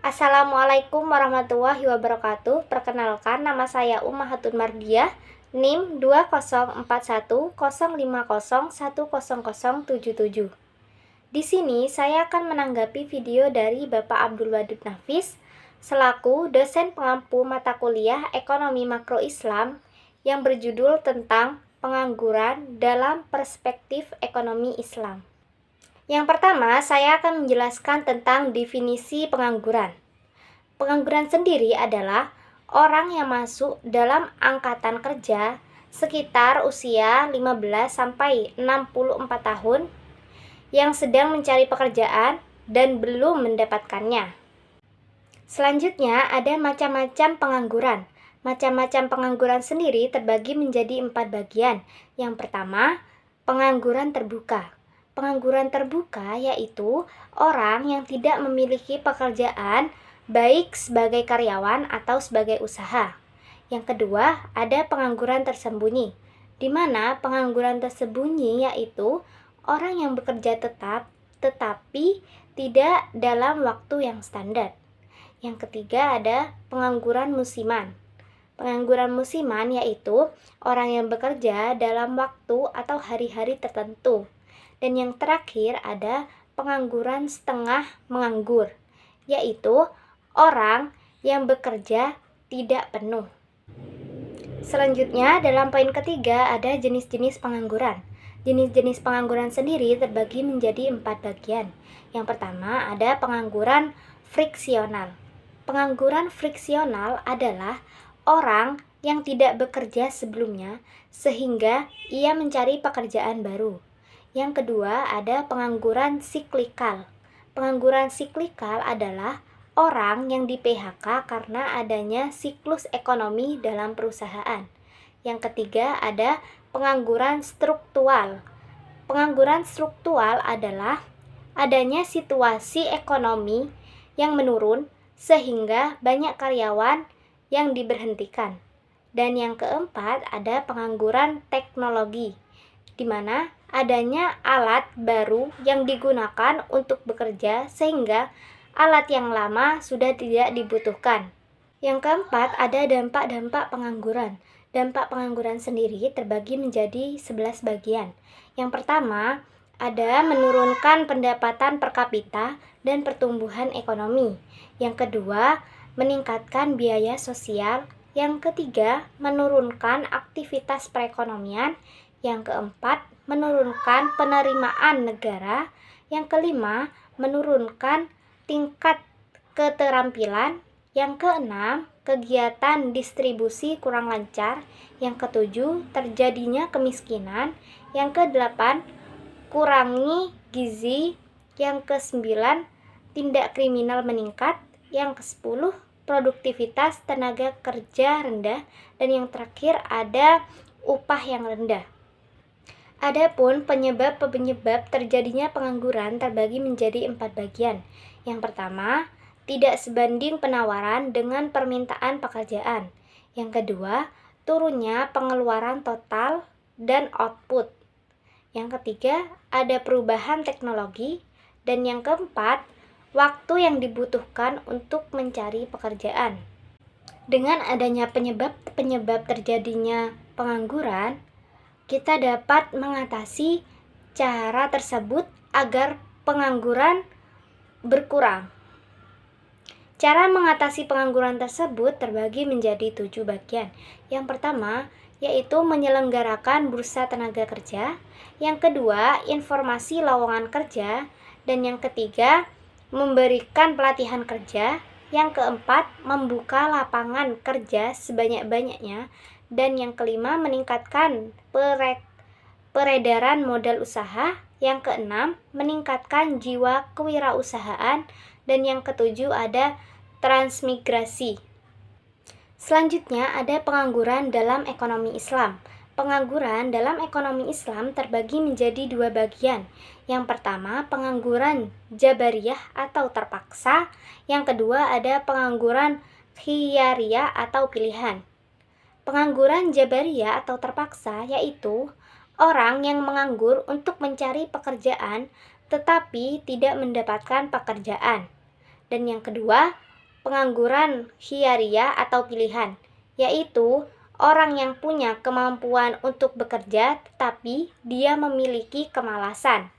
Assalamualaikum warahmatullahi wabarakatuh. Perkenalkan, nama saya Ummahatun Mardiah, NIM 2041501077. Di sini saya akan menanggapi video dari Bapak Abdul Wadud Nafis selaku dosen pengampu mata kuliah Ekonomi Makro Islam yang berjudul tentang pengangguran dalam perspektif ekonomi Islam. Yang pertama, saya akan menjelaskan tentang definisi pengangguran. Pengangguran sendiri adalah orang yang masuk dalam angkatan kerja sekitar usia 15-64 tahun yang sedang mencari pekerjaan dan belum mendapatkannya. Selanjutnya ada macam-macam pengangguran. Macam-macam pengangguran sendiri terbagi menjadi 4 bagian. Yang pertama, pengangguran terbuka. Pengangguran terbuka yaitu orang yang tidak memiliki pekerjaan baik sebagai karyawan atau sebagai usaha. Yang kedua, ada pengangguran tersembunyi, di mana pengangguran tersembunyi yaitu orang yang bekerja tetap tetapi tidak dalam waktu yang standar. Yang ketiga ada pengangguran musiman. Pengangguran musiman yaitu orang yang bekerja dalam waktu atau hari-hari tertentu. Dan yang terakhir ada pengangguran setengah menganggur, yaitu orang yang bekerja tidak penuh. Selanjutnya, dalam poin ketiga ada jenis-jenis pengangguran. Jenis-jenis pengangguran sendiri terbagi menjadi 4 bagian. Yang pertama ada pengangguran friksional. Pengangguran friksional adalah orang yang tidak bekerja sebelumnya sehingga ia mencari pekerjaan baru. Yang kedua ada pengangguran siklikal. Pengangguran siklikal adalah orang yang di PHK karena adanya siklus ekonomi dalam perusahaan. Yang ketiga ada pengangguran struktural. Pengangguran struktural adalah adanya situasi ekonomi yang menurun sehingga banyak karyawan yang diberhentikan. Dan yang keempat ada pengangguran teknologi, di mana adanya alat baru yang digunakan untuk bekerja sehingga alat yang lama sudah tidak dibutuhkan. Yang keempat ada dampak-dampak pengangguran. Dampak pengangguran sendiri terbagi menjadi 11 bagian. Yang pertama ada menurunkan pendapatan per kapita dan pertumbuhan ekonomi. Yang kedua meningkatkan biaya sosial. Yang ketiga menurunkan aktivitas perekonomian. Yang keempat menurunkan penerimaan negara. Yang kelima menurunkan tingkat keterampilan. Yang keenam, kegiatan distribusi kurang lancar. Yang ketujuh, terjadinya kemiskinan. Yang kedelapan, kurangi gizi. Yang kesembilan, tindak kriminal meningkat. Yang kesepuluh, produktivitas tenaga kerja rendah. Dan yang terakhir ada upah yang rendah. Adapun penyebab terjadinya pengangguran terbagi menjadi 4 bagian. Yang pertama, tidak sebanding penawaran dengan permintaan pekerjaan. Yang kedua, turunnya pengeluaran total dan output. Yang ketiga, ada perubahan teknologi. Dan yang keempat, waktu yang dibutuhkan untuk mencari pekerjaan. Dengan adanya penyebab terjadinya pengangguran, kita dapat mengatasi cara tersebut agar pengangguran berkurang. Cara mengatasi pengangguran tersebut terbagi menjadi 7 bagian. Yang pertama yaitu menyelenggarakan bursa tenaga kerja. Yang kedua, informasi lowongan kerja. Dan yang ketiga, memberikan pelatihan kerja. Yang keempat, membuka lapangan kerja sebanyak-banyaknya. Dan yang kelima, meningkatkan peredaran modal usaha. Yang keenam, meningkatkan jiwa kewirausahaan. Dan yang ketujuh ada transmigrasi. Selanjutnya ada pengangguran dalam ekonomi Islam. Pengangguran dalam ekonomi Islam terbagi menjadi 2 bagian. Yang pertama, pengangguran jabariyah atau terpaksa. Yang kedua ada pengangguran khiyariyah atau pilihan. Pengangguran jabariyah atau terpaksa yaitu orang yang menganggur untuk mencari pekerjaan tetapi tidak mendapatkan pekerjaan. Dan yang kedua, pengangguran khiyariyah atau pilihan, yaitu orang yang punya kemampuan untuk bekerja tetapi dia memiliki kemalasan.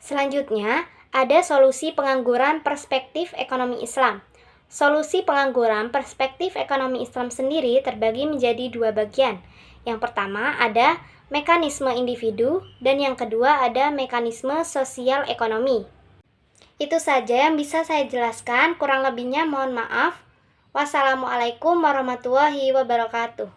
Selanjutnya, ada solusi pengangguran perspektif ekonomi Islam. Solusi pengangguran perspektif ekonomi Islam sendiri terbagi menjadi dua bagian. Yang pertama ada mekanisme individu dan yang kedua ada mekanisme sosial ekonomi. Itu saja yang bisa saya jelaskan, kurang lebihnya mohon maaf. Wassalamualaikum warahmatullahi wabarakatuh.